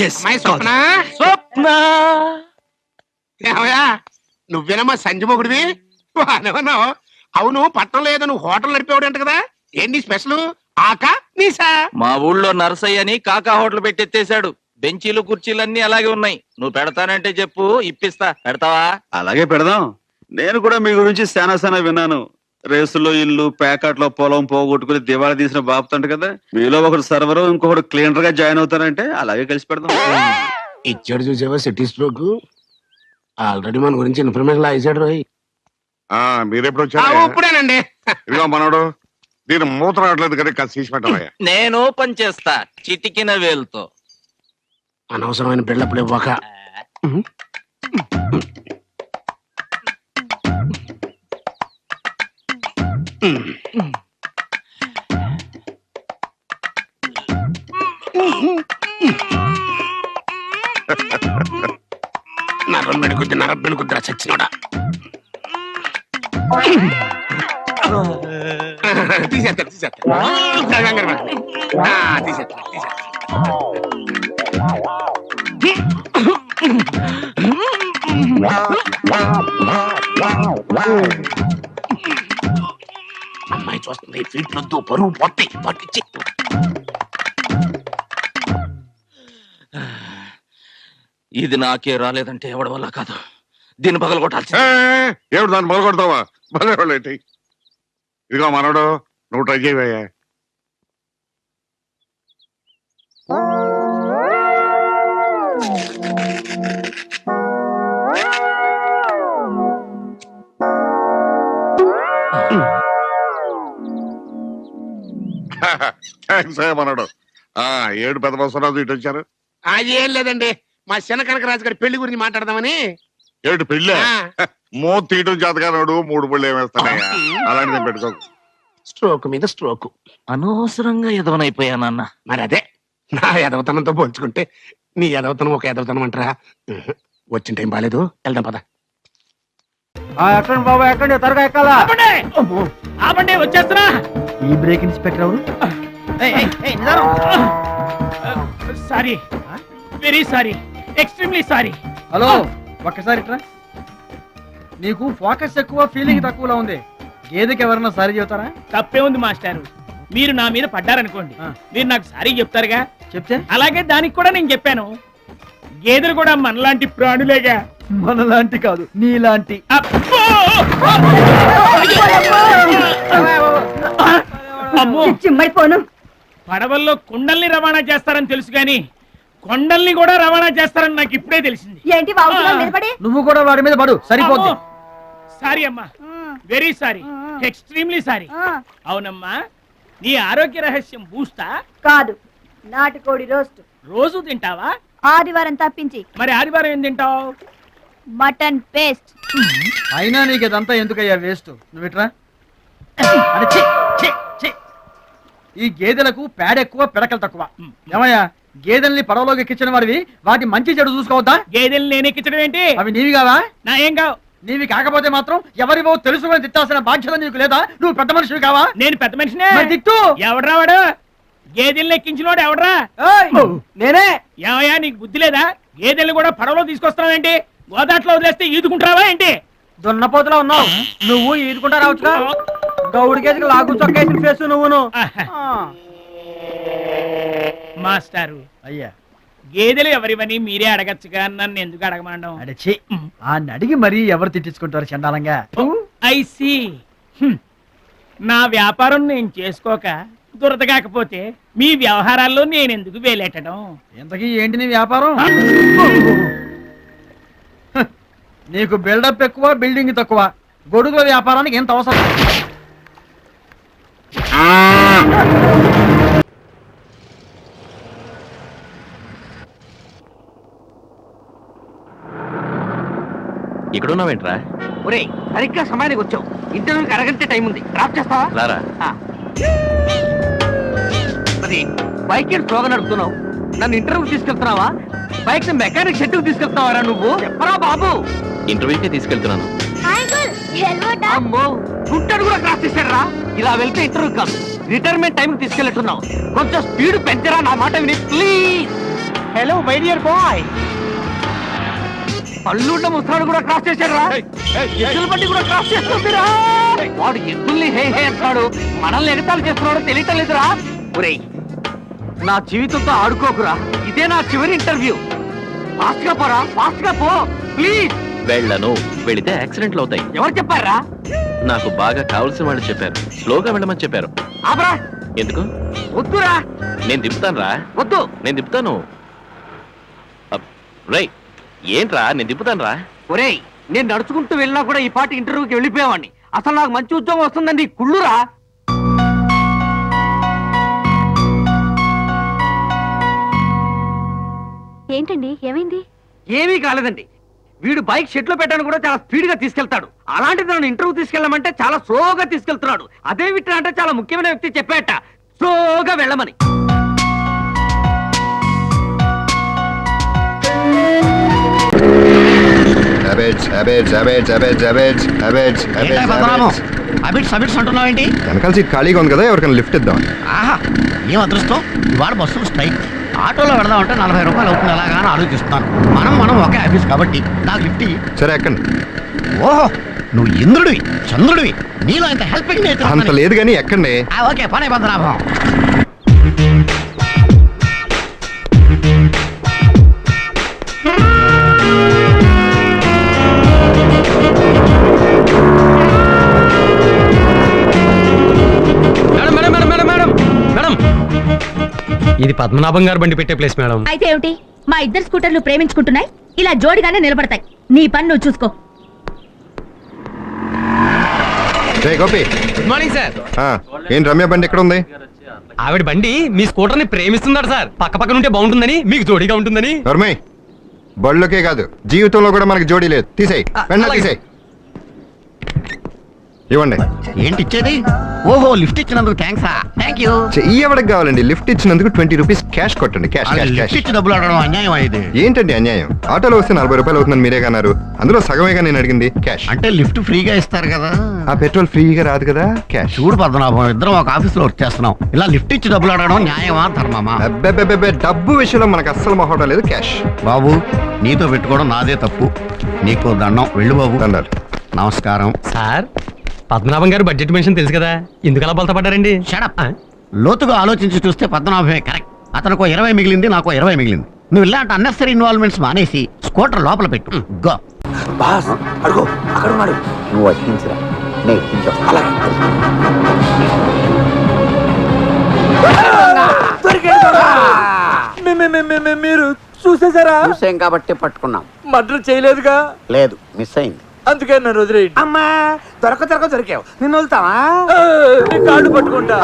అమ్మాయి స్వప్న స్వప్న ఏమయ్యా నువ్వేనమ్మా సంజమొగుడివి అనవన్నావు. అవును పట్టణంలో ఏదో నువ్వు హోటల్ నడిపేవాడంట కదా, ఏంటి స్పెషల్? ఆకా నీసా? మా ఊళ్ళో నరసయ్యని కాకా హోటల్ పెట్టెత్తేశాడు. బెంచీలు కుర్చీలన్నీ అలాగే ఉన్నాయి. నువ్వు పెడతానంటే చెప్పు, ఇప్పిస్తా. పెడతావా? అలాగే పెడదాం. నేను కూడా మీ గురించి శానా విన్నాను. రేసులో ఇల్లు, ప్యాకెట్లో పొలం పోగొట్టుకుని దివాళా తీసిన బాపుతంట కదా. మీలో ఒకడు సర్వరు, ఇంకొకడు క్లీనర్ గా జాయిన్ అవుతారంటే అలాగే కలిసి పెడదాం. ఇచ్చాడు చూసావా సిటీ స్ట్రోక్. ఆల్రెడీ మన గురించి ఇన్ఫర్మేషన్ లాగేశాడు రోయ్. మీరెప్పుడు వచ్చారు? ఇప్పుడేనండి. ఇదిగో మనోడు, దీని మూత రావట్లేదు కదా, కాస్త తీసి పెట్టవయ్యా. నేను ఓపెన్ చేస్తా చిటికిన వేలుతో. అనవసరమైన బిల్డప్లు ఇవ్వక. నరం పెడుకుద్ది, నరం పెడుకుద్దిరా చచ్చినోడా. తీసేస్తా అమ్మాయి చూస్తుంది. ఫీట్ వద్దు, పరువు పొట్టి పట్టించి. ఇది నాకే రాలేదంటే ఎవడి వల్ల కాదు. దీన్ని పగల కొట్టాల్సి. ఏమిటి దాన్ని మొదలు కొడతావా? భలే వాళ్ళు ఏంటి. ఇదిగో మనోడు, నువ్వు ట్రై చేయవయ్యా. థ్యాంక్స్ అయ్యా మనోడు. 7 పెద్ద బస్సు ఇటు వచ్చారు. అది ఏం లేదండి, మా చిన్న కనకరాజు గారి పెళ్లి గురించి మాట్లాడదామని. ఏమిటి పెళ్ళి? మో తీయటం చేతగానాడు 3 పళ్ళు ఏమేస్తానయ్యా. అలాంటిది పెట్టుకోకు. స్ట్రోక్ మీద స్ట్రోక్. అనవసరంగా ఎదవనైపోయానన్న. మరి అదే నా ఎదవతనంతో పోల్చుకుంటే నీ ఎదవతనం ఒక ఎదవతనం అంటారా? వచ్చిన టైం బాగాలేదు, వెళ్దాం పద. ఎక్కండి బాబు, ఎక్కండి, త్వరగా ఎక్కాలా. ఆపండి, వచ్చేస్తున్నా. ఈ బ్రేక్ ఇన్స్పెక్టర్ ఎవరు? Sorry, very sorry, extremely sorry. Hello, ఒక్కసారి ఇట్రా. నీకు ఫోకస్ ఎక్కువ, ఫీలింగ్ తక్కువలో ఉంది. గేదెకి ఎవరన్నా సారీ చెబుతారా? తప్పే ఉంది మాస్టారు. మీరు నా మీద పడ్డారనుకోండి, మీరు నాకు సారీ చెప్తారుగా. చెప్తే అలాగే దానికి కూడా నేను చెప్పాను. గేదెలు కూడా మనలాంటి ప్రాణులేగా. మనలాంటి కాదు, నీలాంటి. అబ్బో! అమ్మో, చిమ్మడిపోను. పడవల్లో కుండల్ని రవాణా చేస్తారని తెలుసు గాని కొండల్ని కూడా రవాణా చేస్తారని నాకు ఇప్పుడే తెలిసింది. ఏంటి బాబు నిలబడి? నువ్వు కూడా వాడి మీద పడు, సరిపోద్ది. సారీ అమ్మా, వెరీ సారీ, ఎక్స్ట్రీమ్లీ సారీ. అవునమ్మా, నీ ఆరోగ్య రహస్యం బూస్తా కాదు, నాటుకోడి రోస్ట్. రోజు తింటావా? ఆదివారం తప్పించి. మరి ఆదివారం ఏం తింటావు? Mutton paste. అయినా నీకు ఇదంతా ఎందుకయ్యా వేస్ట్. నువ్వు ఇట్రా. ఈ గేదెలకు పేడ ఎక్కువ, పిడకలు తక్కువ. ఏమయ్యా, గేదెల్ని పడవలోకి ఎక్కించిన వాడివి, వాటి మంచి చెడు చూసుకోవద్దా? గేదెల్ని నేను ఎక్కించడం ఏంటి? అవి నీవి కావా? నా ఏం కావు. నీవి కాకపోతే మాత్రం ఎవరివో తెలుసుకొని తిట్టాల్సిన బాధ్యత నీకు లేదా? నువ్వు పెద్ద మనిషివి కావా? నేను పెద్ద మనిషినే. మరి తిట్టు. ఎవడ్రా వాడు? గేదెల్ని ఎక్కించినోడు ఎవడ్రా? నేనే. ఏమయ్యా, నీకు బుద్ధి లేదా? గేదెల్ని కూడా పడవలో తీసుకొస్తావేంటి? గోదాట్లో వదిలేస్తే ఈదుకుంటావా ఏంటి? దున్నపోతులో ఉన్నావు నువ్వు, ఈదుకుంటా రావచ్చుగా. గౌడి గేదెకి లాగు చొక్కేసిన ఫేస్ నువ్వును. మాస్టారు, అయ్యా, గేదెలు ఎవరివని మీరే అడగచ్చుగా, నన్ను ఎందుకు అడగమనడం? అడిచి ఆ అడిగి మరీ ఎవరు తిట్టించుకుంటారు చండాలంగా. I see. నా వ్యాపారం నేను చేసుకోక దురద కాకపోతే మీ వ్యవహారాల్లో నేను ఎందుకు వేలెట్టడం? ఇంతకీ ఏంటి నీ వ్యాపారం? నీకు బిల్డప్ ఎక్కువ, బిల్డింగ్ తక్కువ. గొడుగుల వ్యాపారానికి ఎంత అవసరం? ఇక్కడున్నావేంట్రా? ఒరేయ్, సరిగ్గా సమయానికి వచ్చావు. ఇంటర్వ్యూకి అరగంట టైం ఉంది, డ్రాప్ చేస్తావా? రారా. మరి బైక్ స్లోగా నడుపుతున్నావు, నన్ను ఇంటర్వ్యూకి తీసుకెళ్తున్నావా? బైక్ మెకానిక్ షెడ్యూకి తీసుకెళ్తున్నావా నువ్వు? చెప్పరా బాబు. ఇంటర్వ్యూకే తీసుకెళ్తున్నాను. అమ్మో, గుంటను కూడా క్రాస్ చేశారా? ఇలా వెళ్తే ఇంటర్వ్యూ కాదు, రిటైర్మెంట్ టైంకి తీసుకెళ్ళట్టున్నావు. కొంచెం స్పీడ్ పెంచరా, నా మాట విని please. Hello my dear boy. అల్లుండ ముసలాడు కూడా క్రాస్ చేశాడు రా. ఎద్దుల బండి కూడా క్రాస్ చేస్తుందిరా. వాడు ఎద్దుల్ని హే హే అంటాడు, మనల్ని ఎగతాలు చేస్తున్నాడు తెలియటం లేదురా. ఒరేయ్, నా జీవితంతో ఆడుకోకురా, ఇదే నా చివరి ఇంటర్వ్యూ. ఫాస్ట్ గా పోరా, ఫాస్ట్ గా పో ప్లీజ్. వెళ్ళను, వెళితే యాక్సిడెంట్లు అవుతాయి. ఎవరు చెప్పారా? నాకు బాగా కావాల్సిన వాళ్ళు చెప్పారు, స్లోగా వెళ్ళమని చెప్పారు. ఆపరా. ఎందుకు? వద్దురా. నేను దింపుతాను రా. వద్దు. నేను దింపుతాను. రై, ఏంట్రా, నేను దింపుతాను రా. ఒరేయ్, నేను నడుచుకుంటూ వెళ్ళినా కూడా ఈ పాటి ఇంటర్వ్యూకి వెళ్ళిపోయేవాడిని. అసలు నాకు మంచి ఉద్యోగం వస్తుందండి కుళ్ళురా. ఏంటండి ఏమైంది? ఏమీ కాలేదండి. వీడు బైక్ షెడ్ లో పెట్టాను కూడా చాలా స్పీడ్ గా తీసుకెళ్తాడు. అలాంటిది నన్ను ఇంటర్వ్యూ తీసుకెళ్ళమంటే చాలా స్లోగా తీసుకెళ్తున్నాడు. అదే విట్రా అంటే చాలా ముఖ్యమైన వ్యక్తి చెప్పాట స్లోగా వెళ్ళమని. వెనకాల సీట్ ఖాళీగా ఉంది కదా, ఎవరికైనా లిఫ్ట్ ఇద్దాం. ఆహా, ఏం అదృష్టం. ఇవాళ బస్సులు స్ట్రైక్. ఆటోలో వెళదామంటే 40 రూపాయలు అవుతుంది ఎలాగా అని ఆలోచిస్తున్నాను. మనం ఒకే ఆఫీస్ కాబట్టి నాకు లిఫ్ట్ ఇయ్యి. సరే ఎక్కండి. ఓహో, నువ్వు ఇంద్రుడివి చంద్రుడివి, నీలో ఇంత హెల్పింగ్ అంత లేదు కానీ ఎక్కండి. ఓకే, పనే పద్మనాభం. ఇది పద్మనాభం గారు బండి పెట్టే ప్లేస్ మేడం. అయితే ఏమిటి, మా ఇద్దరు స్కూటర్లు ప్రేమించుకుంటున్నాయి, ఇలా జోడిగానే నిలబడతాయి. నీ పని నువ్వు చూసుకో. జై గోపి. Good morning sir. ఏం రమ్య బండి ఎక్కడ ఉంది? ఆవిడ బండి మీ స్కూటర్ ని ప్రేమిస్తున్నాడు సార్. పక్క పక్కన ఉంటే బాగుంటుందని, మీకు జోడిగా ఉంటుందని. నర్మయ్, బళ్ళకే కాదు జీవితంలో కూడా మనకి జోడీ లేదు. తీసేయి, వెంటనే తీసేయి. ఇవ్వండి. ఏంటి ఇచ్చేది? ఓహో, లిఫ్ట్ ఇచ్చినందుకు థ్యాంక్స్. Thank you. ఎవరికి కావాలండి లిఫ్ట్ ఇచ్చినందుకు 20 రూపీస్ క్యాష్ కొట్టండి. Cash cash lift cash. ఇచ్చి డబ్బులు అడగడం అన్యాయం అయ్యేది. ఏంటండి అన్యాయం? ఆటోలో వస్తే 40 రూపాయలు అవుతుందని మీరే కన్నారు, అందులో సగమేగా నేను అడిగింది. క్యాష్ అంటే లిఫ్ట్ ఫ్రీగా ఇస్తారు కదా. ఆ పెట్రోల్ ఫ్రీగా రాదు కదా. క్యాష్. చూడు పద్మనాభం, ఇద్దరం ఒక ఆఫీస్ లో వర్క్ చేస్తున్నాం. ఇలా లిఫ్ట్ ఇచ్చి డబ్బులు అడగడం న్యాయమా ధర్మమా? అబ్బే, డబ్బు విషయంలో మనకు అస్సలు మొహటం లేదు. క్యాష్. బాబు, నీతో పెట్టుకోవడం నాదే తప్పు. నీకు దండం. వెళ్ళు బాబు. దండాలు. నమస్కారం సార్, పద్మనాభం గారు బడ్జెట్ మెన్షన్ తెలుసు కదా, ఎందుకు అలా బలత పడ్డారండి? షడప్. లోతుగా ఆలోచించి చూస్తే పద్మనాభమే కరెక్ట్. అతనికి 20 మిగిలింది, నాకు 20 మిగిలింది. నువ్వు ఇలాంటి అన్నెసరీ ఇన్వాల్వ్మెంట్స్ మానేసి స్కూటర్ లోపల పెట్టు. గో. బాస్ అడుగు, అక్కడ ఉన్నాడు. నువ్వు అట్టించరా, మీరు చూసేసారా? చూసాం కాబట్టి పట్టుకున్నాం. మర్డర్ చేయలేదుగా? లేదు, మిస్ అయింది. అందుకే నన్ను వదిలేయండి. అమ్మా, దొరికావు, నిన్ను వదులుతావా? కాళ్ళు పట్టుకుంటా.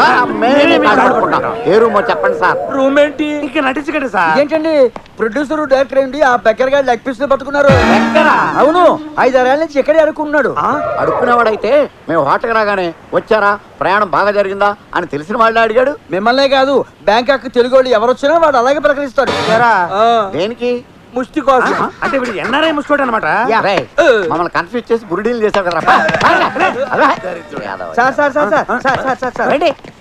ఏ రూమో చెప్పండి సార్. రూమ్ ఏంటి? ఇంకా నటించకండి సార్. ఏంటండి ప్రొడ్యూసర్ డైరెక్టర్ ఏంటి ఆ బెక్కర్ గారి లెగ్ పీస్ పట్టుకున్నారు? అవును, 5-6 ఏళ్ళ నుంచి ఇక్కడే అనుకున్నాడు. అడుక్కునేవాడైతే మేము హోటల్కి రాగానే వచ్చారా, ప్రయాణం బాగా జరిగిందా అని తెలిసిన వాళ్ళే అడిగాడు. మిమ్మల్నే కాదు, బ్యాంకాక్ తెలుగు వాళ్ళు ఎవరు వచ్చినా వాడు అలాగే ప్రకటిస్తాడు. దేనికి? ముష్టి కోసం. అంటే వీడు ఎన్ఆర్ఐ ముసుకోడు అనమాట. రేయ్, మమ్మల్ని కన్ఫ్యూజ్ చేసి బురిడీలు చేశాడు కదా. సార్,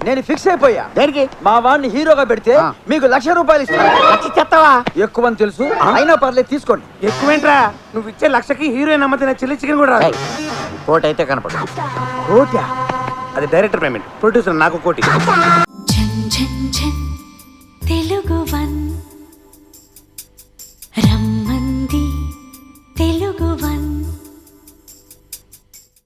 నేను ఫిక్స్ అయిపోయా. దేనికి? మా వాడిని హీరోగా పెడితే మీకు 1,00,000 రూపాయలు ఇస్తాను. చెత్తవా? ఎక్కువ అని తెలుసు, అయినా పర్లేదు తీసుకోండి. ఎక్కువేంట్రా, నువ్వు ఇచ్చే 1,00,000కి హీరోయిన్ అమ్మతే చిల్లి చికెన్ కూడా రాదు. కోట్ అయితే కనపడు. కోట్యా? అది డైరెక్టర్ పేమెంట్, ప్రొడ్యూసర్ నాకు కోటి. తెలుగు